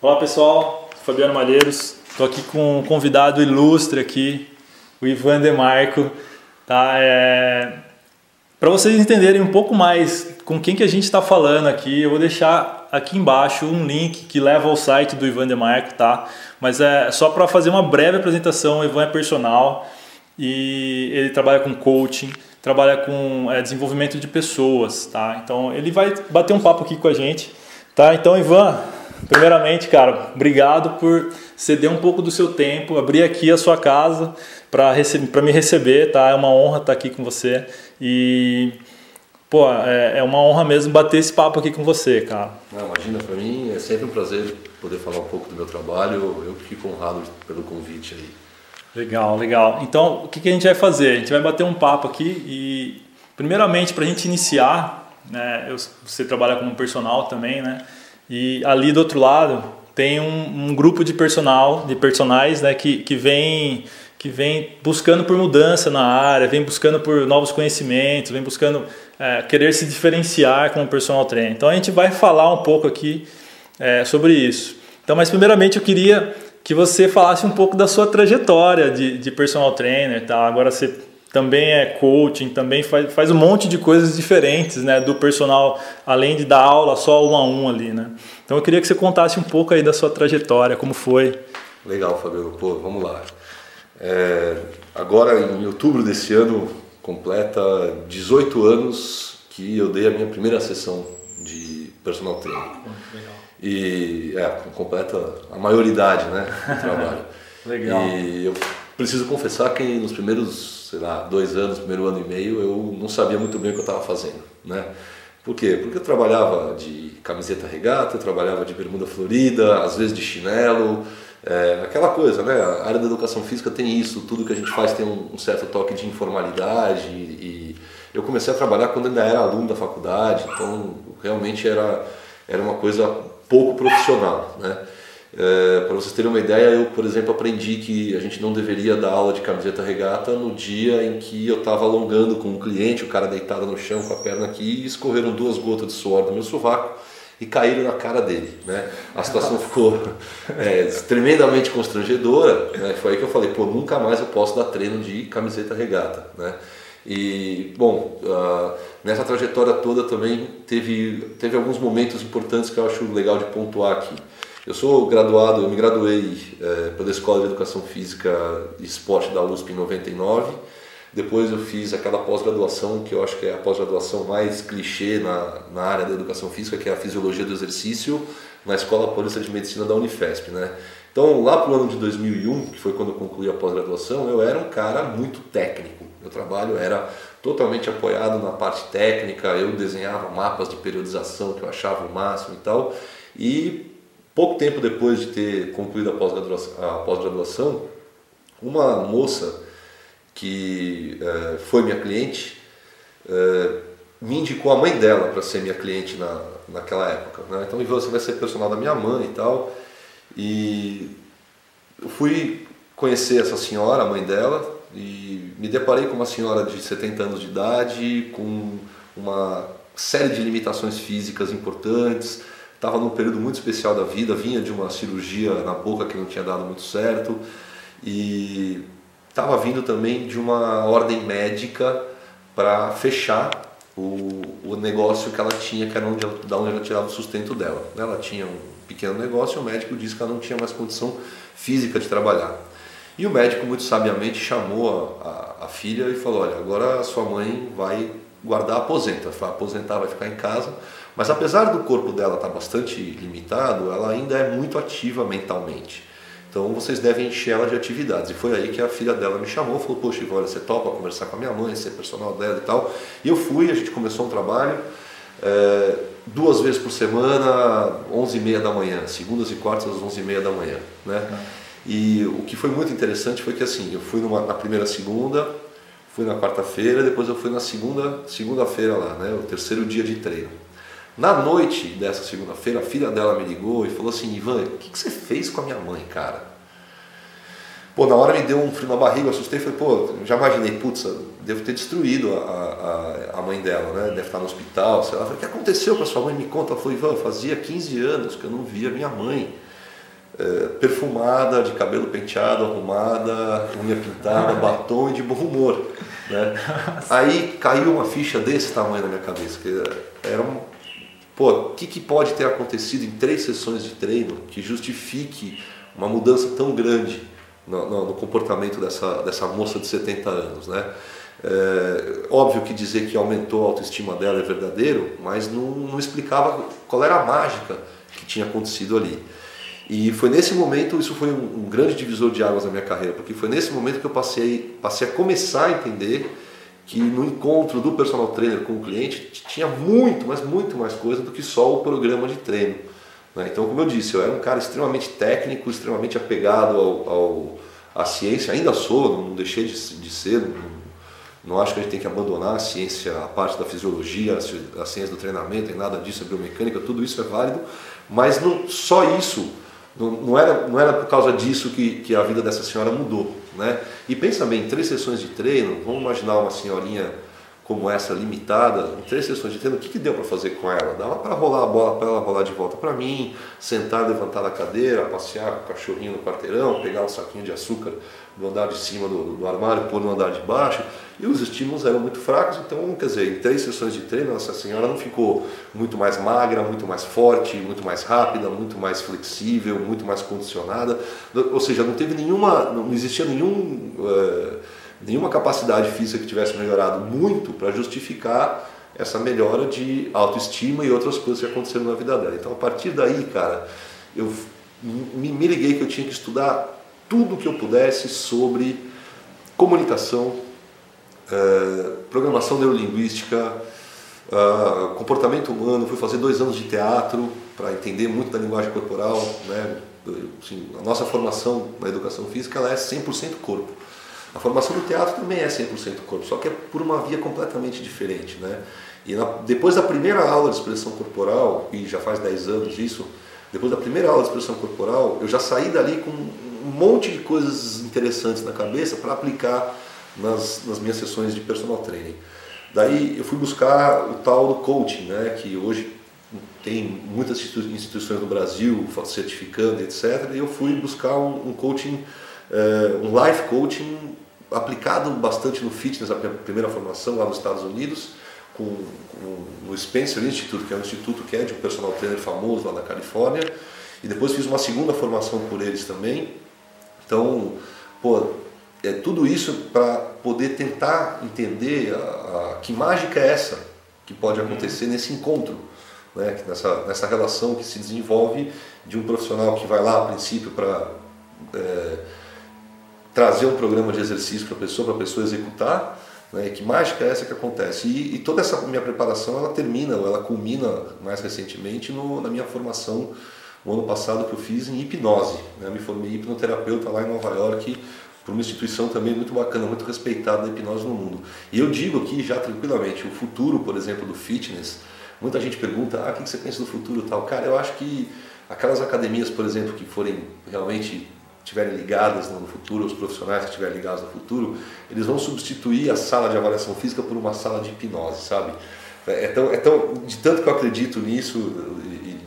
Olá pessoal, Fabiano Malheiros, estou aqui com um convidado ilustre aqui, o Ivan Demarco, tá? Para vocês entenderem um pouco mais com quem que a gente está falando aqui, eu vou deixar aqui embaixo um link que leva ao site do Ivan Demarco, tá? Mas é só para fazer uma breve apresentação. O Ivan é personal e ele trabalha com coaching, trabalha com desenvolvimento de pessoas, tá? Então ele vai bater um papo aqui com a gente, tá? Então, Ivan, primeiramente, cara, obrigado por ceder um pouco do seu tempo, abrir aqui a sua casa para me receber, tá? É uma honra estar aqui com você e, pô, é uma honra mesmo bater esse papo aqui com você, cara. Não, imagina, para mim é sempre um prazer poder falar um pouco do meu trabalho, eu fico honrado pelo convite aí. Legal, legal. Então, o que a gente vai fazer? A gente vai bater um papo aqui e, primeiramente, para a gente iniciar, né, você trabalha como personal também, né? E ali do outro lado tem um grupo de personagens, né, que vem buscando por mudança na área, vem buscando por novos conhecimentos, vem buscando querer se diferenciar como personal trainer. Então a gente vai falar um pouco aqui sobre isso. Então, mas primeiramente eu queria que você falasse um pouco da sua trajetória de personal trainer, tá? Agora você também é coaching, também faz um monte de coisas diferentes, né, do personal, além de dar aula só 1 a 1 ali, né? Então eu queria que você contasse um pouco aí da sua trajetória, como foi. Legal, Fabio. Pô, vamos lá. Agora, em outubro desse ano, completa 18 anos que eu dei a minha primeira sessão de personal training. Legal. E completa a maioridade, né, do trabalho. Legal. E eu preciso confessar que nos primeiros, sei lá, 2 anos, primeiro ano e meio, eu não sabia muito bem o que eu estava fazendo, né? Por quê? Porque eu trabalhava de camiseta regata, eu trabalhava de bermuda florida, às vezes de chinelo, aquela coisa, né? A área da educação física tem isso, tudo que a gente faz tem um certo toque de informalidade e eu comecei a trabalhar quando ainda era aluno da faculdade, então realmente era uma coisa pouco profissional, né? Para vocês terem uma ideia, eu, por exemplo, aprendi que a gente não deveria dar aula de camiseta regata no dia em que eu estava alongando com um cliente, o cara deitado no chão com a perna aqui, e escorreram 2 gotas de suor do meu sovaco e caíram na cara dele, né? A situação ficou tremendamente constrangedora, né? Foi aí que eu falei, pô, nunca mais eu posso dar treino de camiseta regata, né? E, bom, nessa trajetória toda também teve alguns momentos importantes que eu acho legal de pontuar aqui. Eu me graduei pela Escola de Educação Física e Esporte da USP em 99. Depois eu fiz aquela pós-graduação, que eu acho que é a pós-graduação mais clichê na área da educação física, que é a Fisiologia do Exercício, na Escola Paulista de Medicina da Unifesp, né? Então, lá para o ano de 2001, que foi quando eu concluí a pós-graduação, eu era um cara muito técnico. Meu trabalho era totalmente apoiado na parte técnica, eu desenhava mapas de periodização que eu achava o máximo e tal. E pouco tempo depois de ter concluído a pós-graduação, uma moça que foi minha cliente me indicou a mãe dela para ser minha cliente naquela época, né? Então, você vai ser personal da minha mãe e tal. E eu fui conhecer essa senhora, a mãe dela, e me deparei com uma senhora de 70 anos de idade, com uma série de limitações físicas importantes. Estava num período muito especial da vida, vinha de uma cirurgia na boca que não tinha dado muito certo e estava vindo também de uma ordem médica para fechar o negócio que ela tinha, que era da onde ela tirava o sustento dela. Ela tinha um pequeno negócio e o médico disse que ela não tinha mais condição física de trabalhar. E o médico muito sabiamente chamou a filha e falou, olha, agora a sua mãe vai guardar a aposenta, vai aposentar, vai ficar em casa. Mas apesar do corpo dela estar bastante limitado, ela ainda é muito ativa mentalmente. Então vocês devem encher ela de atividades. E foi aí que a filha dela me chamou, falou, poxa, Ivan, você topa conversar com a minha mãe, ser personal dela e tal. E eu fui, a gente começou um trabalho 2 vezes por semana, 11h30 da manhã, segundas e quartas às 11h30 da manhã, né? E o que foi muito interessante foi que assim, eu fui na primeira segunda, fui na quarta-feira, depois eu fui na segunda-feira lá, né? O 3º dia de treino. Na noite dessa segunda-feira, a filha dela me ligou e falou assim, Ivan, o que você fez com a minha mãe, cara? Pô, na hora me deu um frio na barriga, eu assustei, falei, pô, já imaginei, putz, devo ter destruído a mãe dela, né? Deve estar no hospital, sei lá. Falei, o que aconteceu com a sua mãe? Me conta. Ela falou, Ivan, fazia 15 anos que eu não via minha mãe. perfumada, de cabelo penteado, arrumada, unha pintada, batom e de bom humor, né? Aí caiu uma ficha desse tamanho na minha cabeça, que era o que pode ter acontecido em 3 sessões de treino que justifique uma mudança tão grande no comportamento dessa moça de 70 anos, né? Óbvio que dizer que aumentou a autoestima dela é verdadeiro, mas não explicava qual era a mágica que tinha acontecido ali. E foi nesse momento, isso foi um grande divisor de águas na minha carreira, porque foi nesse momento que eu passei a começar a entender que no encontro do personal trainer com o cliente tinha muito, mas muito mais coisa do que só o programa de treino, né? Então, como eu disse, eu era um cara extremamente técnico, extremamente apegado à ciência, ainda sou, não deixei de ser, não acho que a gente tem que abandonar a ciência, a parte da fisiologia, a ciência do treinamento, e nada disso, a biomecânica, tudo isso é válido, mas só isso. Não era por causa disso que a vida dessa senhora mudou, né? E pensa bem, em 3 sessões de treino, vamos imaginar uma senhorinha como essa, limitada, em 3 sessões de treino, o que deu para fazer com ela? Dava para rolar a bola, para ela rolar de volta para mim, sentar, levantar da cadeira, passear com o cachorrinho no quarteirão, pegar um saquinho de açúcar do andar de cima do armário, pôr no andar de baixo, e os estímulos eram muito fracos, então, quer dizer, em 3 sessões de treino, essa senhora não ficou muito mais magra, muito mais forte, muito mais rápida, muito mais flexível, muito mais condicionada, ou seja, não existia nenhuma capacidade física que tivesse melhorado muito para justificar essa melhora de autoestima e outras coisas que aconteceram na vida dela. Então, a partir daí, cara, eu me liguei que eu tinha que estudar tudo que eu pudesse sobre comunicação, programação neurolinguística, comportamento humano. Fui fazer 2 anos de teatro para entender muito da linguagem corporal, né? Assim, a nossa formação na educação física ela é 100% corpo. A formação do teatro também é 100% corpo, só que é por uma via completamente diferente, né? E depois da primeira aula de expressão corporal, e já faz 10 anos isso, depois da primeira aula de expressão corporal, eu já saí dali com um monte de coisas interessantes na cabeça para aplicar nas minhas sessões de personal training. Daí eu fui buscar o tal do coaching, né, que hoje tem muitas instituições no Brasil certificando, etc. E eu fui buscar um coaching, um life coaching aplicado bastante no fitness, a primeira formação lá nos Estados Unidos, no Spencer Institute, que é um instituto que é de um personal trainer famoso lá na Califórnia, e depois fiz uma segunda formação por eles também. Então, tudo isso para poder tentar entender que mágica é essa que pode acontecer nesse encontro, né? Nessa relação que se desenvolve de um profissional que vai lá a princípio para trazer um programa de exercício para a pessoa executar, né? Que mágica é essa que acontece? E toda essa minha preparação ela culmina mais recentemente na minha formação no ano passado que eu fiz em hipnose, né? Me formei hipnoterapeuta lá em Nova York, por uma instituição também muito bacana, muito respeitada da hipnose no mundo. E eu digo aqui já tranquilamente, o futuro, por exemplo, do fitness, muita gente pergunta, o que você pensa do futuro e tal? Cara, eu acho que aquelas academias, por exemplo, que forem realmente estiverem ligadas no futuro, os profissionais que estiverem ligados no futuro, eles vão substituir a sala de avaliação física por uma sala de hipnose, sabe? De tanto que eu acredito nisso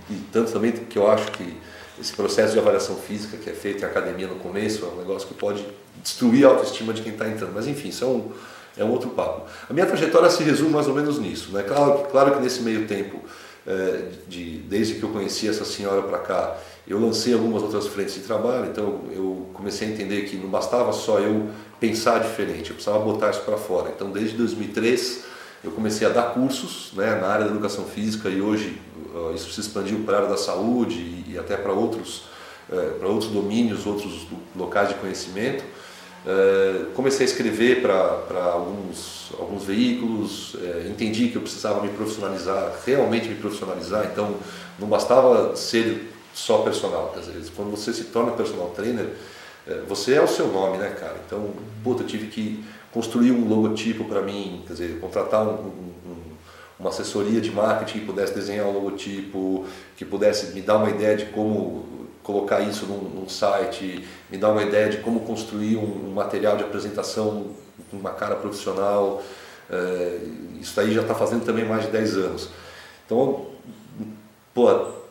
e tanto também que eu acho que esse processo de avaliação física que é feito em academia no começo é um negócio que pode destruir a autoestima de quem está entrando. Mas enfim, isso é um outro papo. A minha trajetória se resume mais ou menos nisso, né? Claro que nesse meio tempo, desde que eu conheci essa senhora para cá, eu lancei algumas outras frentes de trabalho, então eu comecei a entender que não bastava só eu pensar diferente, eu precisava botar isso para fora. Então desde 2003 eu comecei a dar cursos, né, na área da educação física, e hoje isso se expandiu para a área da saúde e até para outros domínios, outros locais de conhecimento. Comecei a escrever para alguns veículos, entendi que eu precisava me profissionalizar, realmente me profissionalizar, então não bastava ser só personal. Às vezes, quando você se torna personal trainer, você é o seu nome, né, cara? Então, eu tive que construir um logotipo para mim, quer dizer, contratar uma assessoria de marketing que pudesse desenhar um logotipo, que pudesse me dar uma ideia de como colocar isso num site, me dar uma ideia de como construir um material de apresentação com uma cara profissional. Isso aí já está fazendo também mais de 10 anos. Então,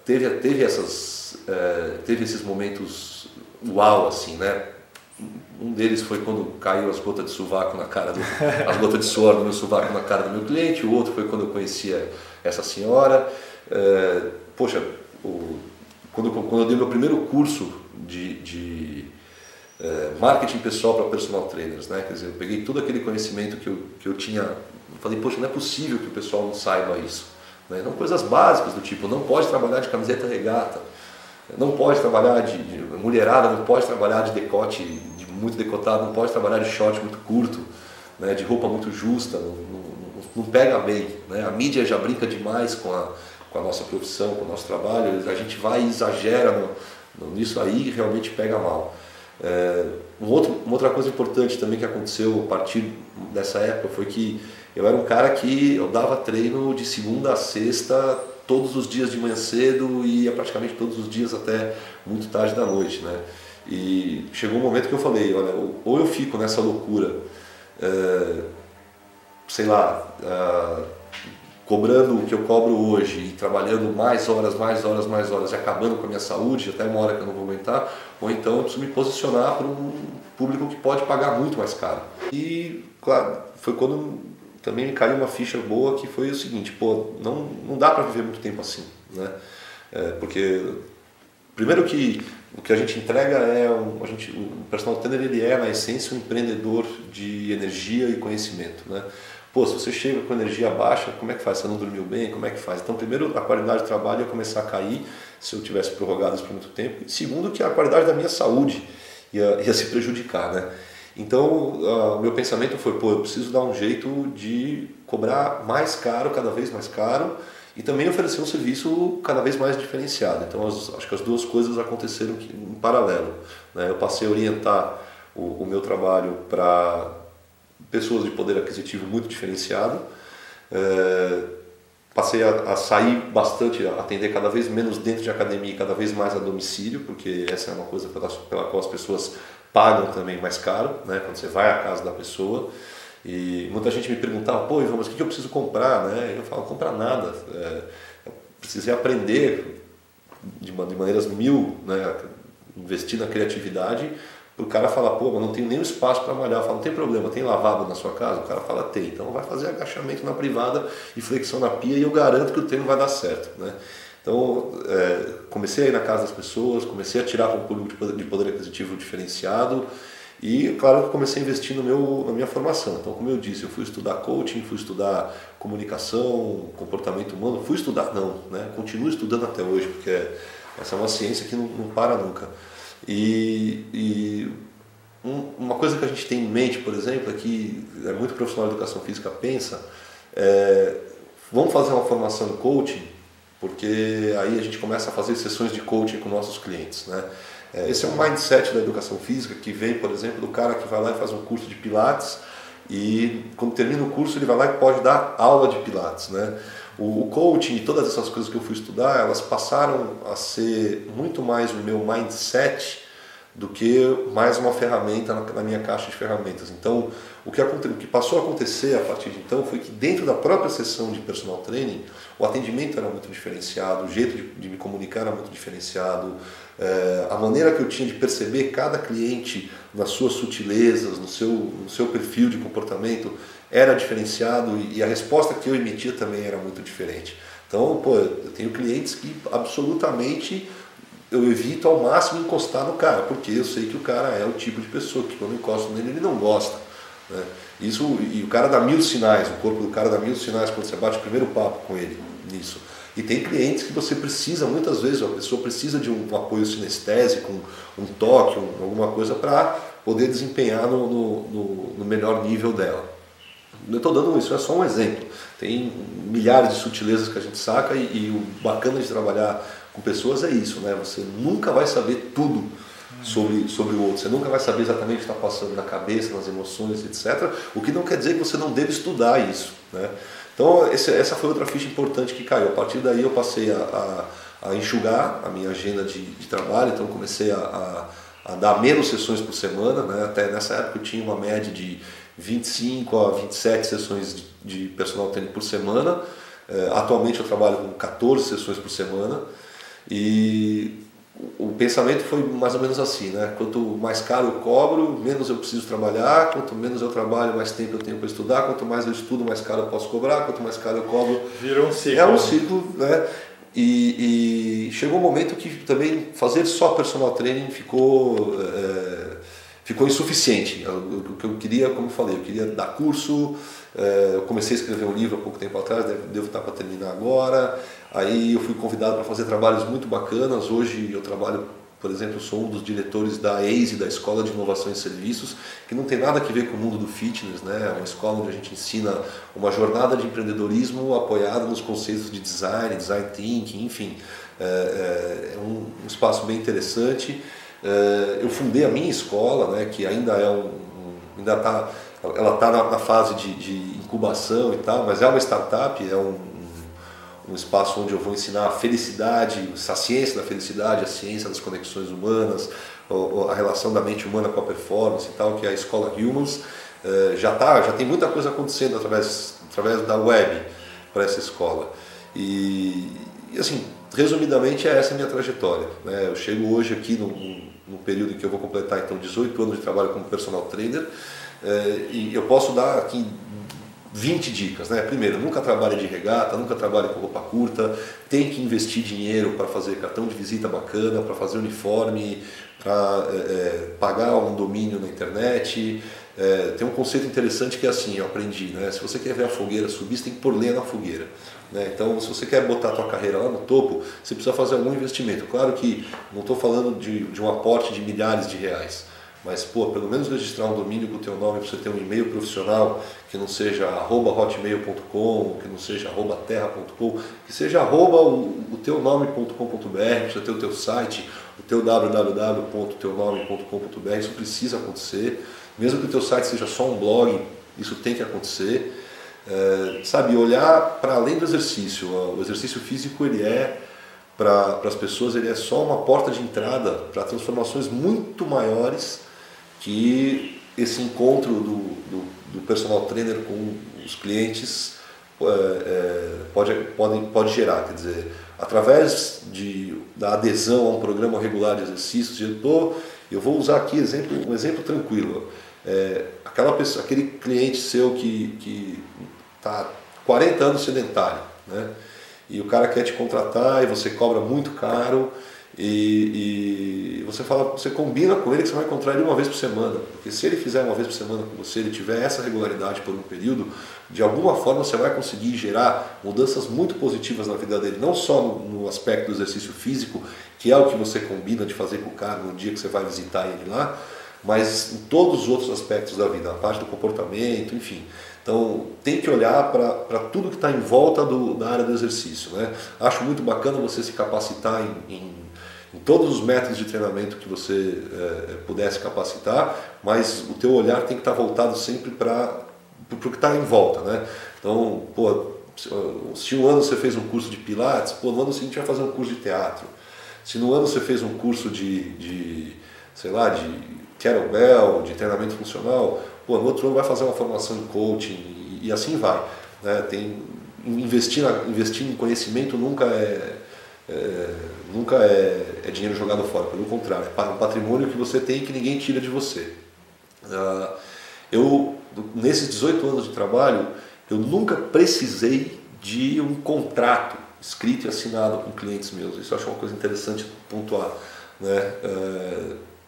teve esses momentos uau, assim, né? Um deles foi quando caiu as gotas de sovaco na cara as gotas de suor do meu sovaco na cara do meu cliente. O outro foi quando eu conhecia essa senhora. Poxa, quando eu dei meu primeiro curso de marketing pessoal para personal trainers, né? Quer dizer, eu peguei todo aquele conhecimento que eu tinha, falei, poxa, não é possível que o pessoal não saiba isso, né? Não, coisas básicas do tipo, não pode trabalhar de camiseta regata, não pode trabalhar de mulherada, não pode trabalhar de decote muito decotado, não pode trabalhar de short muito curto, né? De roupa muito justa, não pega bem, né? A mídia já brinca demais com a nossa profissão, com o nosso trabalho, a gente vai e exagera nisso aí e realmente pega mal. Uma outra coisa importante também que aconteceu a partir dessa época foi que eu era um cara que eu dava treino de segunda a sexta, todos os dias de manhã cedo e ia praticamente todos os dias até muito tarde da noite, né? E chegou um momento que eu falei, olha, ou eu fico nessa loucura, sei lá, cobrando o que eu cobro hoje e trabalhando mais horas e acabando com a minha saúde até uma hora que eu não vou aguentar, ou então eu preciso me posicionar para um público que pode pagar muito mais caro. E claro, foi quando também me caiu uma ficha boa, que foi o seguinte, pô, não dá para viver muito tempo assim, né? Porque primeiro que o que a gente entrega o personal trainer, ele é na essência um empreendedor de energia e conhecimento, né? Pô, se você chega com energia baixa, como é que faz? Você não dormiu bem? Como é que faz? Então, primeiro, a qualidade do trabalho ia começar a cair se eu tivesse prorrogado isso por muito tempo. E segundo, que a qualidade da minha saúde ia se prejudicar, né? Então, o meu pensamento foi, pô, eu preciso dar um jeito de cobrar mais caro, cada vez mais caro, e também oferecer um serviço cada vez mais diferenciado. Então, acho que as duas coisas aconteceram em paralelo, né? Eu passei a orientar o meu trabalho para pessoas de poder aquisitivo muito diferenciado, passei a sair bastante, a atender cada vez menos dentro de academia e cada vez mais a domicílio, porque essa é uma coisa pela qual as pessoas pagam também mais caro, né? Quando você vai à casa da pessoa. E muita gente me perguntava, pô, Ivan, mas o que eu preciso comprar, né? E eu falo, comprar nada, eu precisei aprender de maneiras mil, né? Investir na criatividade, o cara fala, pô, mas não tenho nenhum espaço para malhar. Eu falo, não tem problema, tem lavabo na sua casa? O cara fala, tem. Então vai fazer agachamento na privada e flexão na pia e eu garanto que o treino vai dar certo, né? Então comecei a ir na casa das pessoas, comecei a tirar para um público de poder aquisitivo diferenciado e claro que comecei a investir na minha formação. Então, como eu disse, eu fui estudar coaching, fui estudar comunicação, comportamento humano, fui estudar não, né? Continuo estudando até hoje, porque essa é uma ciência que não para nunca. E uma coisa que a gente tem em mente, por exemplo, é que muito profissional de educação física pensa, vamos fazer uma formação em coaching, porque aí a gente começa a fazer sessões de coaching com nossos clientes, né? Esse é um mindset da educação física que vem, por exemplo, do cara que vai lá e faz um curso de pilates e quando termina o curso ele vai lá e pode dar aula de pilates, né? O coaching e todas essas coisas que eu fui estudar, elas passaram a ser muito mais o meu mindset do que mais uma ferramenta na minha caixa de ferramentas. Então, o que passou a acontecer a partir de então foi que dentro da própria sessão de personal training, o atendimento era muito diferenciado, o jeito de me comunicar era muito diferenciado, a maneira que eu tinha de perceber cada cliente nas suas sutilezas, no seu perfil de comportamento era diferenciado e a resposta que eu emitia também era muito diferente. Então, pô, eu tenho clientes que absolutamente eu evito ao máximo encostar no cara, porque eu sei que o cara é o tipo de pessoa que quando eu encosto nele ele não gosta, né? E o cara dá 1000 sinais, o corpo do cara dá 1000 sinais quando você bate o primeiro papo com ele nisso. E tem clientes que você precisa, muitas vezes, a pessoa precisa de um apoio sinestésico, um toque, alguma coisa para poder desempenhar no melhor nível dela. Eu estou dando isso, é só um exemplo. Tem milhares de sutilezas que a gente saca e o bacana de trabalhar com pessoas é isso, né? Você nunca vai saber tudo sobre o outro, você nunca vai saber exatamente o que está passando na cabeça, nas emoções, etc. O que não quer dizer que você não deve estudar isso, né? Então essa foi outra ficha importante que caiu. A partir daí eu passei a enxugar a minha agenda de trabalho, então comecei a dar menos sessões por semana, né? Até nessa época eu tinha uma média de 25 a 27 sessões de personal training por semana. Atualmente eu trabalho com 14 sessões por semana E o pensamento foi mais ou menos assim, né? Quanto mais caro eu cobro, menos eu preciso trabalhar. Quanto menos eu trabalho, mais tempo eu tenho para estudar. Quanto mais eu estudo, mais caro eu posso cobrar. Quanto mais caro eu cobro... Virou um ciclo. É um ciclo, né? E chegou um momento que também fazer só personal training ficou insuficiente. O que eu queria, como eu falei, eu queria dar curso. Eu comecei a escrever um livro há pouco tempo atrás, devo estar para terminar agora. Aí eu fui convidado para fazer trabalhos muito bacanas. Hoje eu trabalho, por exemplo, sou um dos diretores da ACE, da Escola de Inovação em Serviços, que não tem nada a ver com o mundo do fitness, né? É uma escola onde a gente ensina uma jornada de empreendedorismo apoiada nos conceitos de design thinking, enfim. É um espaço bem interessante. Eu fundei a minha escola, né, que ainda ela está na fase de incubação e tal, mas é uma startup, é um espaço onde eu vou ensinar a felicidade, a ciência da felicidade, a ciência das conexões humanas, a relação da mente humana com a performance e tal, que é a Escola Humans. Já tem muita coisa acontecendo através da web para essa escola. E assim, resumidamente, essa é a minha trajetória, né? Eu chego hoje aqui no período em que eu vou completar então 18 anos de trabalho como personal trainer, e eu posso dar aqui 20 dicas, né? Primeiro, nunca trabalhe de regata, nunca trabalhe com roupa curta, tem que investir dinheiro para fazer cartão de visita bacana, para fazer uniforme, para pagar um domínio na internet. Tem um conceito interessante que é assim, eu aprendi, né? Se você quer ver a fogueira subir, você tem que pôr lenha na fogueira, né? Então, se você quer botar a tua carreira lá no topo, você precisa fazer algum investimento. Claro que não estou falando de um aporte de milhares de reais, mas pelo menos registrar um domínio com o teu nome, para você ter um e-mail profissional que não seja @hotmail.com, que não seja @terra.com, que seja o teu nome.com.br, para você ter o teu site, o teu www.teunome.com.br. Isso precisa acontecer. Mesmo que o teu site seja só um blog, isso tem que acontecer. Olhar para além do exercício. O exercício físico, ele para as pessoas, ele é só uma porta de entrada para transformações muito maiores que esse encontro do personal trainer com os clientes pode gerar. Quer dizer, através da adesão a um programa regular de exercícios, eu vou usar aqui um exemplo tranquilo. Aquele cliente seu que está 40 anos sedentário, né? E o cara quer te contratar e você cobra muito caro e você combina com ele que você vai encontrar ele uma vez por semana, porque se ele fizer uma vez por semana com você, ele tiver essa regularidade por um período, de alguma forma você vai conseguir gerar mudanças muito positivas na vida dele, não só no aspecto do exercício físico, que é o que você combina de fazer com o cara no dia que você vai visitar ele lá, mas em todos os outros aspectos da vida, a parte do comportamento, enfim. Então tem que olhar para tudo que está em volta da área do exercício, né? Acho muito bacana você se capacitar em todos os métodos de treinamento que você puder se capacitar, mas o teu olhar tem que estar voltado sempre para o que está em volta, né? Então, se um ano você fez um curso de pilates, no ano seguinte vai fazer um curso de teatro. Se no ano você fez um curso de kettlebell, de treinamento funcional, no outro ano vai fazer uma formação em coaching e assim vai, né? Investir em conhecimento nunca é dinheiro jogado fora, pelo contrário, é um patrimônio que você tem e que ninguém tira de você. Nesses 18 anos de trabalho, eu nunca precisei de um contrato escrito e assinado com clientes meus. Isso eu acho uma coisa interessante pontuar, né?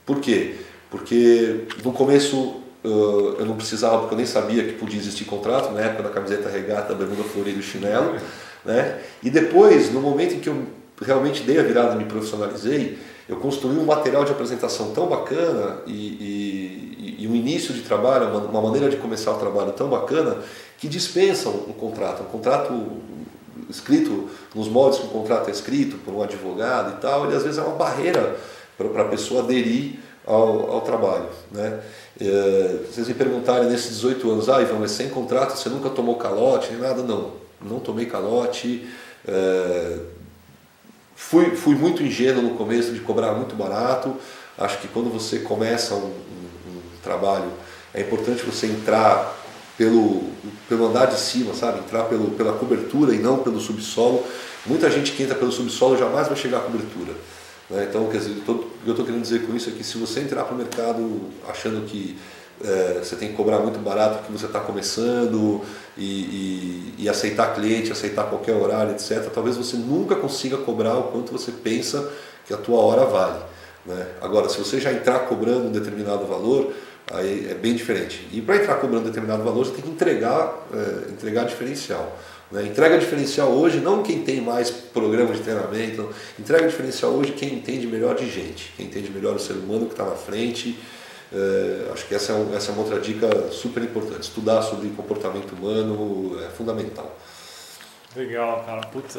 Por quê? Porque no começo eu não precisava, porque eu nem sabia que podia existir contrato, na época da camiseta regata, bermuda florida e chinelo, né? E depois, no momento em que eu realmente dei a virada e me profissionalizei, eu construí um material de apresentação tão bacana e um início de trabalho, uma maneira de começar o trabalho tão bacana, que dispensa um contrato. Um contrato escrito nos moldes que o contrato é escrito por um advogado e tal, ele às vezes é uma barreira para a pessoa aderir ao trabalho, né? Vocês me perguntarem nesses 18 anos, Ivan, mas sem contrato você nunca tomou calote nem nada? Não tomei calote. Fui muito ingênuo no começo de cobrar muito barato. Acho que quando você começa um trabalho, é importante você entrar pelo andar de cima, sabe? Entrar pela cobertura e não pelo subsolo. Muita gente que entra pelo subsolo jamais vai chegar à cobertura. Né? Então, quer dizer, o que eu estou querendo dizer com isso é que se você entrar para o mercado achando que você tem que cobrar muito barato porque você está começando e aceitar cliente, aceitar qualquer horário, etc., talvez você nunca consiga cobrar o quanto você pensa que a tua hora vale. Né? Agora, se você já entrar cobrando um determinado valor, aí é bem diferente. E para entrar cobrando um determinado valor, você tem que entregar diferencial. Né? Entrega diferencial hoje, não quem tem mais programa de treinamento, entrega diferencial hoje quem entende melhor de gente, quem entende melhor o ser humano que está na frente. Acho que essa é uma outra dica super importante. Estudar sobre comportamento humano é fundamental. Legal, cara. Putz,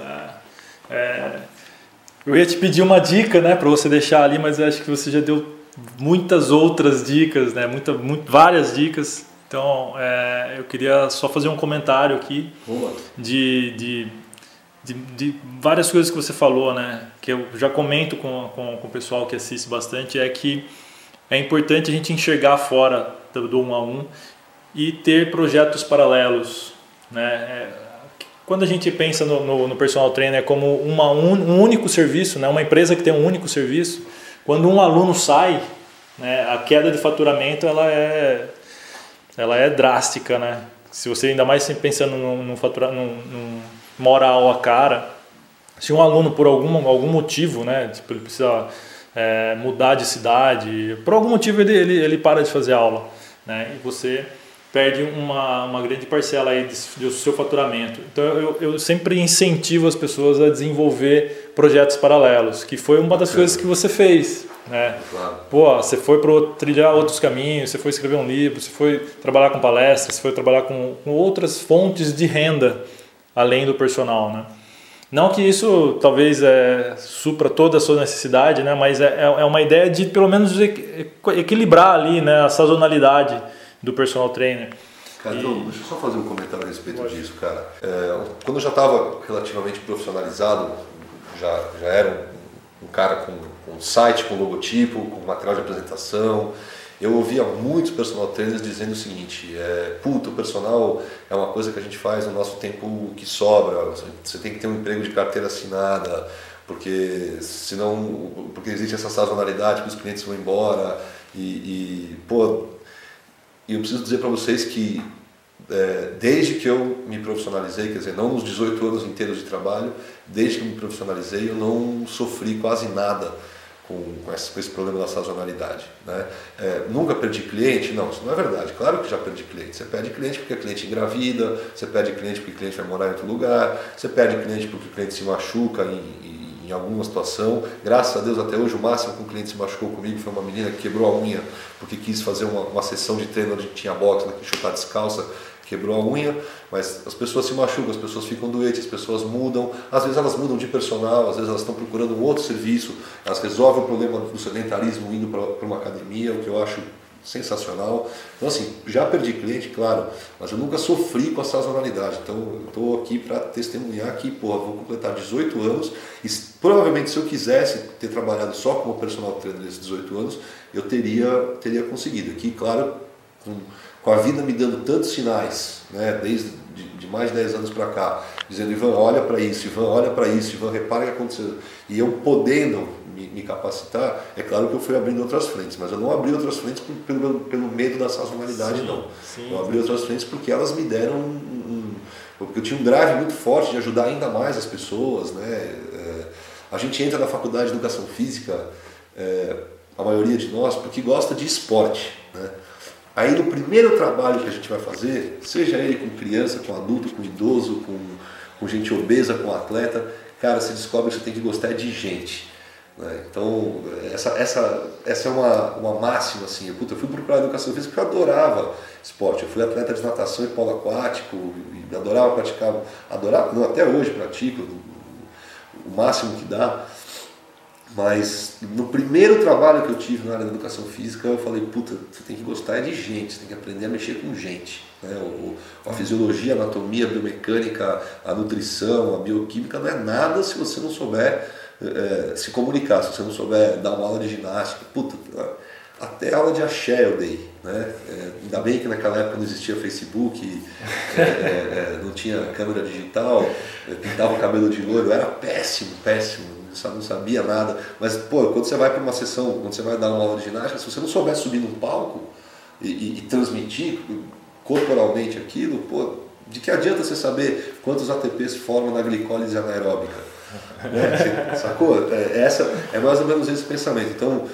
eu ia te pedir uma dica, né, para você deixar ali, mas eu acho que você já deu muitas outras dicas, né, várias dicas. Então, eu queria só fazer um comentário aqui de várias coisas que você falou, né, que eu já comento com o pessoal que assiste bastante, é que é importante a gente enxergar fora do 1 a 1 e ter projetos paralelos, né? Quando a gente pensa no personal trainer como um único serviço, né? Uma empresa que tem um único serviço, quando um aluno sai, né, a queda de faturamento ela é drástica, né? Se você ainda mais pensando num moral a cara, se um aluno por algum motivo, né, tipo, ele precisa mudar de cidade, por algum motivo ele para de fazer aula, né, e você perde uma grande parcela aí do seu faturamento. Então eu sempre incentivo as pessoas a desenvolver projetos paralelos, que foi uma das coisas que você fez, né? Claro. Pô, você foi trilhar outros caminhos, você foi escrever um livro, você foi trabalhar com palestras, você foi trabalhar com outras fontes de renda além do personal, né? Não que isso talvez supra toda a sua necessidade, né? Mas é uma ideia de pelo menos equilibrar ali, né, a sazonalidade do personal trainer. Cara, então, deixa eu só fazer um comentário a respeito disso, cara. Quando eu já estava relativamente profissionalizado, já era um cara com site, com logotipo, com material de apresentação, eu ouvia muitos personal trainers dizendo o seguinte: o personal é uma coisa que a gente faz no nosso tempo que sobra, você tem que ter um emprego de carteira assinada, porque existe essa sazonalidade que os clientes vão embora e eu preciso dizer para vocês que desde que eu me profissionalizei, quer dizer, não nos 18 anos inteiros de trabalho, desde que eu me profissionalizei eu não sofri quase nada com esse problema da sazonalidade, né? Nunca perdi cliente? Não, isso não é verdade. Claro que já perdi cliente. Você perde cliente porque a cliente engravida, você perde cliente porque o cliente vai morar em outro lugar, você perde cliente porque o cliente se machuca em alguma situação. Graças a Deus, até hoje, o máximo que um cliente se machucou comigo foi uma menina que quebrou a unha porque quis fazer uma sessão de treino onde tinha boxe, ela quis chutar descalça, quebrou a unha, mas as pessoas se machucam, as pessoas ficam doentes, as pessoas mudam, às vezes elas mudam de personal, às vezes elas estão procurando um outro serviço, elas resolvem o problema do sedentarismo indo para uma academia, o que eu acho sensacional. Então assim, já perdi cliente, claro, mas eu nunca sofri com a sazonalidade, então eu estou aqui para testemunhar que, vou completar 18 anos e provavelmente se eu quisesse ter trabalhado só como personal trainer nesses 18 anos, eu teria conseguido. Aqui, claro, com a vida me dando tantos sinais, né, desde de mais de 10 anos para cá, dizendo: Ivan, olha para isso, Ivan, olha para isso, Ivan, repara o que aconteceu. E eu podendo me capacitar, é claro que eu fui abrindo outras frentes, mas eu não abri outras frentes pelo medo da sazonalidade, não. Sim. Eu abri outras frentes porque elas me deram porque eu tinha um drive muito forte de ajudar ainda mais as pessoas, né? A gente entra na faculdade de educação física, a maioria de nós, porque gosta de esporte, né? Aí no primeiro trabalho que a gente vai fazer, seja ele com criança, com adulto, com idoso, com gente obesa, com atleta, cara, você descobre que você tem que gostar de gente, né? Então essa é uma máxima assim. Eu fui procurar educação física porque eu adorava esporte. Eu fui atleta de natação e polo aquático, e adorava praticar, não, até hoje pratico o máximo que dá. Mas no primeiro trabalho que eu tive na área da educação física, eu falei: você tem que gostar de gente, você tem que aprender a mexer com gente, né? A fisiologia, a anatomia, a biomecânica, a nutrição, a bioquímica não é nada se você não souber se comunicar, se você não souber dar uma aula de ginástica. Até aula de axé eu dei, né? Ainda bem que naquela época não existia Facebook, não tinha câmera digital, pintava o cabelo de loiro, eu era péssimo, não sabia nada. Mas, pô, quando você vai para uma sessão, quando você vai dar uma aula de ginástica, se você não souber subir num palco e transmitir corporalmente aquilo, pô, de que adianta você saber quantos ATPs formam na glicólise anaeróbica? Sacou? Essa é mais ou menos esse pensamento. Então,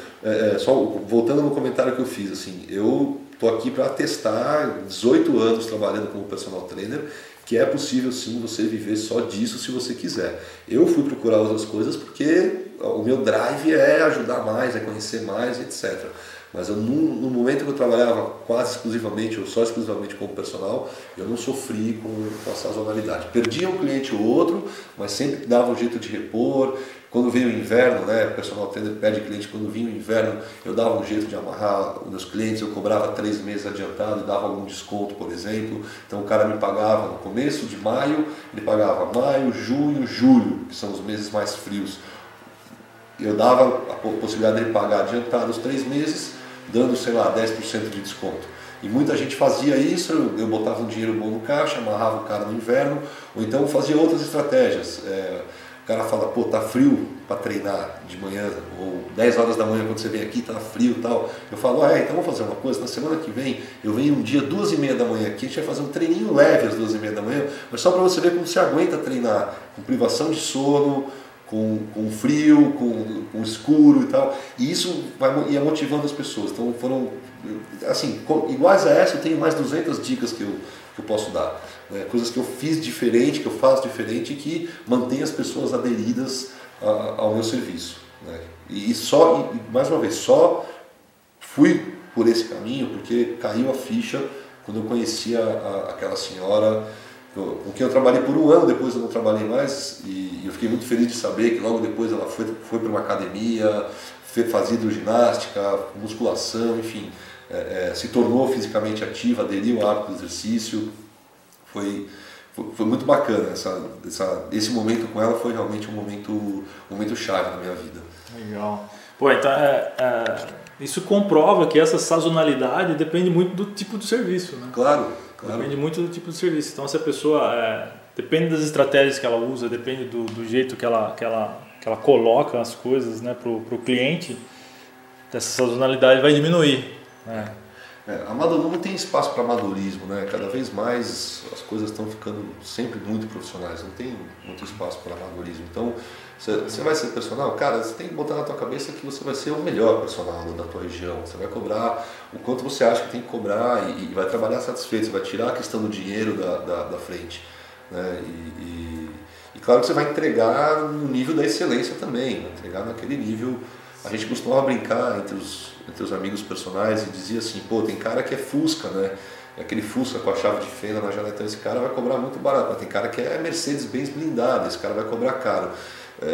só voltando no comentário que eu fiz, assim, eu tô aqui para testar 18 anos trabalhando como personal trainer, que é possível sim você viver só disso se você quiser. Eu fui procurar outras coisas porque o meu drive é ajudar mais, é conhecer mais, etc. Mas eu, no momento que eu trabalhava quase exclusivamente ou só exclusivamente como personal, eu não sofri com a sazonalidade. Perdia um cliente ou outro, mas sempre dava um jeito de repor. Quando veio o inverno, né, o personal trainer pede cliente, quando vinha o inverno, eu dava um jeito de amarrar os meus clientes, eu cobrava 3 meses adiantado e dava algum desconto, por exemplo. Então o cara me pagava no começo de maio, ele pagava maio, junho, julho, que são os meses mais frios. Eu dava a possibilidade dele pagar adiantado os 3 meses, dando, sei lá, 10% de desconto. E muita gente fazia isso, eu botava um dinheiro bom no caixa, amarrava o cara no inverno, ou então fazia outras estratégias. O cara fala, pô, tá frio para treinar de manhã, ou 10 horas da manhã quando você vem aqui, tá frio e tal. Eu falo, então vamos fazer uma coisa, na semana que vem eu venho um dia 2h30 da manhã aqui, a gente vai fazer um treininho leve às 2h30 da manhã, mas só para você ver como você aguenta treinar, com privação de sono, com frio, com escuro e tal, e isso ia motivando as pessoas. Então foram, assim, iguais a essa eu tenho mais 200 dicas que eu posso dar, né? Coisas que eu fiz diferente, que eu faço diferente e que mantém as pessoas aderidas ao meu serviço, né? Mais uma vez, só fui por esse caminho porque caiu a ficha quando eu conheci aquela senhora com quem eu trabalhei por 1 ano, depois eu não trabalhei mais, e eu fiquei muito feliz de saber que logo depois ela foi para uma academia, fazia hidroginástica, musculação, enfim, se tornou fisicamente ativa, aderiu ao hábito do exercício. Foi muito bacana, esse momento com ela foi realmente um momento chave na minha vida. Legal. Pô, então isso comprova que essa sazonalidade depende muito do tipo de serviço, né? Claro. Depende muito do tipo de serviço. Então, se a pessoa depende das estratégias que ela usa, depende do jeito que ela coloca as coisas, né, para o cliente, essa sazonalidade vai diminuir, né? Não tem espaço para amadorismo, né? Cada vez mais as coisas estão ficando sempre muito profissionais, não tem muito espaço para amadorismo. Então, você vai ser personal, cara, você tem que botar na tua cabeça que você vai ser o melhor personal da tua região. Você vai cobrar o quanto você acha que tem que cobrar e vai trabalhar satisfeito, você vai tirar a questão do dinheiro da frente, né? E claro que você vai entregar no nível da excelência também, vai entregar naquele nível. A gente costumava brincar entre os amigos personagens e dizia assim, pô, tem cara que é Fusca, né? Aquele Fusca com a chave de fenda na janela, então esse cara vai cobrar muito barato, mas tem cara que é Mercedes-Benz blindado, esse cara vai cobrar caro.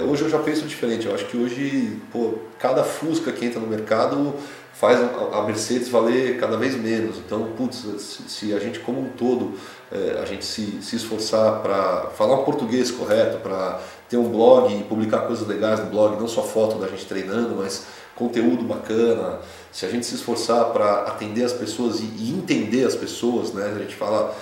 Hoje eu já penso diferente, eu acho que hoje, pô, cada Fusca que entra no mercado faz a Mercedes valer cada vez menos. Então, putz, se a gente como um todo, a gente se esforçar para falar um português correto, para ter um blog e publicar coisas legais no blog, não só foto da gente treinando, mas conteúdo bacana, se a gente se esforçar para atender as pessoas e entender as pessoas, né? A gente fala,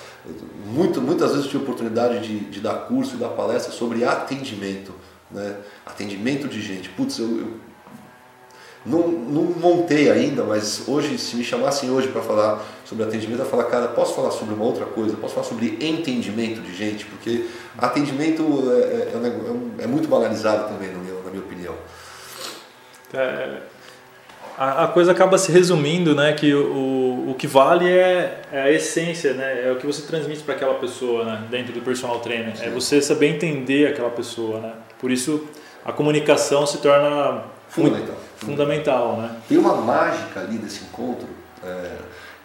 muitas vezes eu tive a oportunidade de dar curso e dar palestra sobre atendimento, né? Atendimento de gente. Putz, eu não montei ainda, mas hoje, se me chamassem hoje para falar sobre atendimento, eu ia falar, cara, posso falar sobre uma outra coisa? Posso falar sobre entendimento de gente? Porque atendimento é muito banalizado também, na minha opinião. A coisa acaba se resumindo, né, que o que vale é a essência, né, é o que você transmite para aquela pessoa, né, dentro do personal trainer. Sim. É você saber entender aquela pessoa, né? Por isso a comunicação se torna fundamental, né? Tem uma mágica ali desse encontro,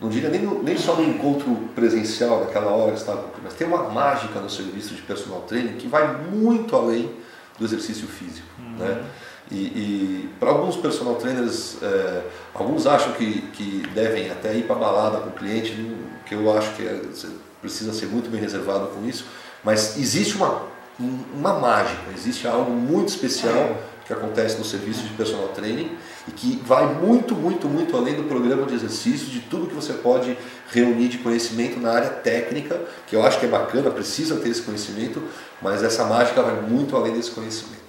não diria nem só no encontro presencial naquela hora que você estava, mas tem uma mágica no serviço de personal training que vai muito além do exercício físico, né? E para alguns personal trainers, alguns acham que devem até ir para balada com o cliente, que eu acho que você precisa ser muito bem reservado com isso, mas existe uma mágica, existe algo muito especial que acontece no serviço de personal training e que vai muito, muito, muito além do programa de exercícios, de tudo que você pode reunir de conhecimento na área técnica, que eu acho que é bacana, precisa ter esse conhecimento, mas essa mágica vai muito além desse conhecimento.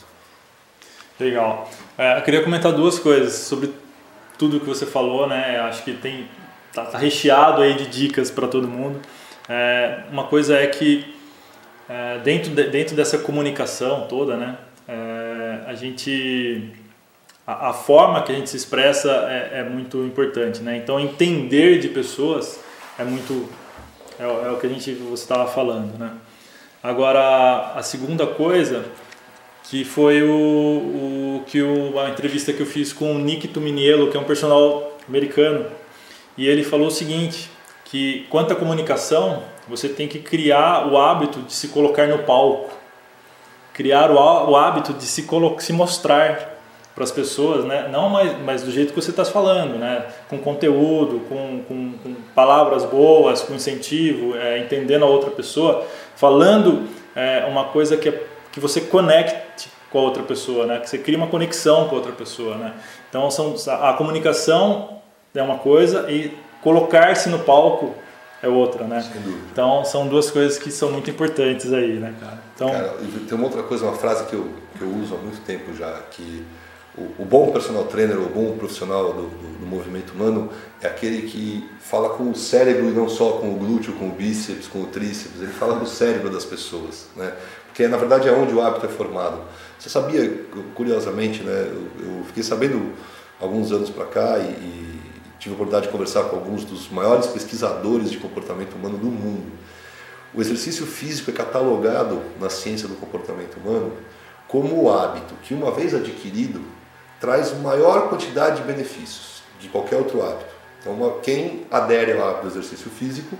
Legal. Eu queria comentar duas coisas sobre tudo que você falou, né? Acho que tá recheado aí de dicas para todo mundo. Uma coisa é que dentro dessa comunicação toda, né? A forma que a gente se expressa é muito importante, né? Então entender de pessoas é o que você estava falando, né? Agora a segunda coisa que foi a entrevista que eu fiz com o Nick Tuminiello, que é um personal americano, e ele falou o seguinte, que quanto à comunicação, você tem que criar o hábito de se colocar no palco, criar o hábito de se mostrar para as pessoas, né? Não mais do jeito que você está falando, né? Com conteúdo, com palavras boas, com incentivo, entendendo a outra pessoa, falando uma coisa que você conecte com a outra pessoa, né? Que você cria uma conexão com a outra pessoa, né? Então a comunicação é uma coisa e colocar-se no palco é outra, né? Sem dúvida. Então são duas coisas que são muito importantes aí, né, cara? Então, cara, tem uma outra coisa, uma frase que eu uso há muito tempo já, que o bom personal trainer, o bom profissional do movimento humano é aquele que fala com o cérebro e não só com o glúteo, com o bíceps, com o tríceps, ele fala com o cérebro das pessoas, né? Porque na verdade é onde o hábito é formado. Você sabia, curiosamente, né? Eu fiquei sabendo alguns anos para cá e tive a oportunidade de conversar com alguns dos maiores pesquisadores de comportamento humano do mundo. O exercício físico é catalogado na ciência do comportamento humano como o hábito que, uma vez adquirido, traz maior quantidade de benefícios de qualquer outro hábito. Então, quem adere ao hábito do exercício físico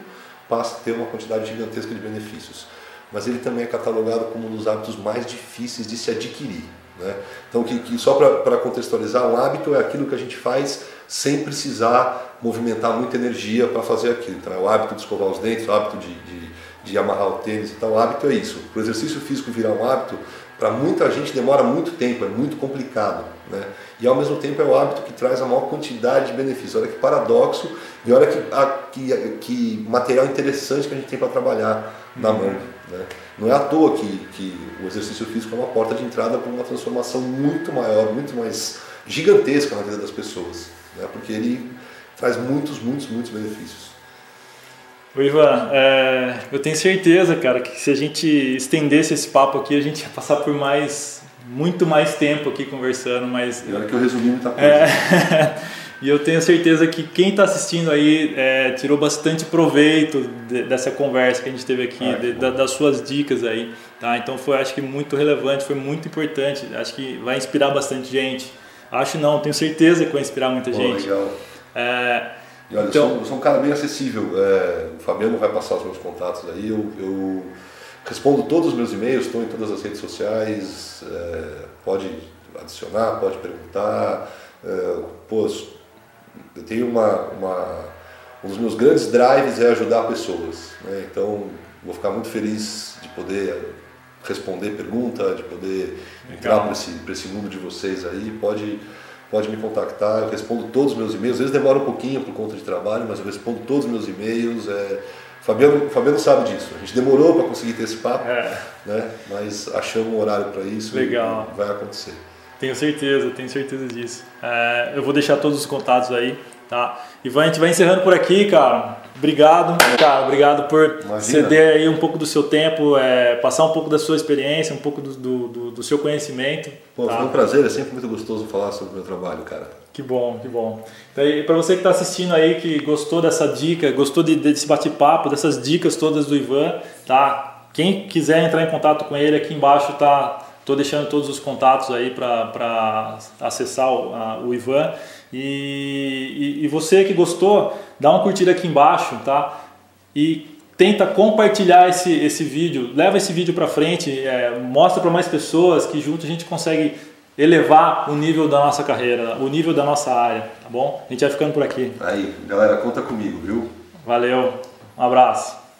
passa a ter uma quantidade gigantesca de benefícios. Mas ele também é catalogado como um dos hábitos mais difíceis de se adquirir, né? Então, só para contextualizar, um hábito é aquilo que a gente faz sem precisar movimentar muita energia para fazer aquilo. Então, é o hábito de escovar os dentes, o hábito de amarrar o tênis. Então, o hábito é isso. Para o exercício físico virar um hábito, para muita gente demora muito tempo, é muito complicado, né? E ao mesmo tempo é o hábito que traz a maior quantidade de benefícios. Olha que paradoxo e olha que material interessante que a gente tem para trabalhar na mão, né? Não é à toa que o exercício físico é uma porta de entrada para uma transformação muito maior, muito mais gigantesca na vida das pessoas, né? Porque ele traz muitos benefícios. Ô Ivan, eu tenho certeza, cara, que se a gente estendesse esse papo aqui, a gente ia passar por muito mais tempo aqui conversando, mas... E olha que eu resumi muita coisa. E eu tenho certeza que quem está assistindo aí tirou bastante proveito dessa conversa que a gente teve aqui, das suas dicas aí, tá? Então acho que muito relevante, foi muito importante, acho que vai inspirar bastante gente. Acho não, tenho certeza que vai inspirar muita gente. Legal. E olha, então, eu sou um cara bem acessível, o Fabiano vai passar os meus contatos aí, eu respondo todos os meus e-mails, estou em todas as redes sociais, pode adicionar, pode perguntar, eu tenho um dos meus grandes drives é ajudar pessoas, né? Então vou ficar muito feliz de poder responder pergunta, de poder entrar para esse mundo de vocês aí, pode me contactar, eu respondo todos os meus e-mails, às vezes demora um pouquinho por conta de trabalho, mas eu respondo todos os meus e-mails. Fabiano sabe disso, a gente demorou para conseguir ter esse papo, né? Mas achamos um horário para isso. Legal. E vai acontecer. Tenho certeza disso. Eu vou deixar todos os contatos aí, tá? Ivan, a gente vai encerrando por aqui, cara. Obrigado, cara, obrigado por ceder aí um pouco do seu tempo, passar um pouco da sua experiência, um pouco do seu conhecimento. Pô, tá? Foi um prazer, é sempre muito gostoso falar sobre o meu trabalho, cara. Que bom, que bom. Então, para você que está assistindo aí, que gostou dessa dica, gostou desse bate-papo, dessas dicas todas do Ivan, tá? Quem quiser entrar em contato com ele, aqui embaixo tô deixando todos os contatos aí para acessar o Ivan. E você que gostou, dá uma curtida aqui embaixo, tá? E tenta compartilhar esse vídeo, leva esse vídeo para frente, mostra para mais pessoas, que junto a gente consegue elevar o nível da nossa carreira, o nível da nossa área, tá bom? A gente vai ficando por aqui. Aí, galera, conta comigo, viu? Valeu, um abraço.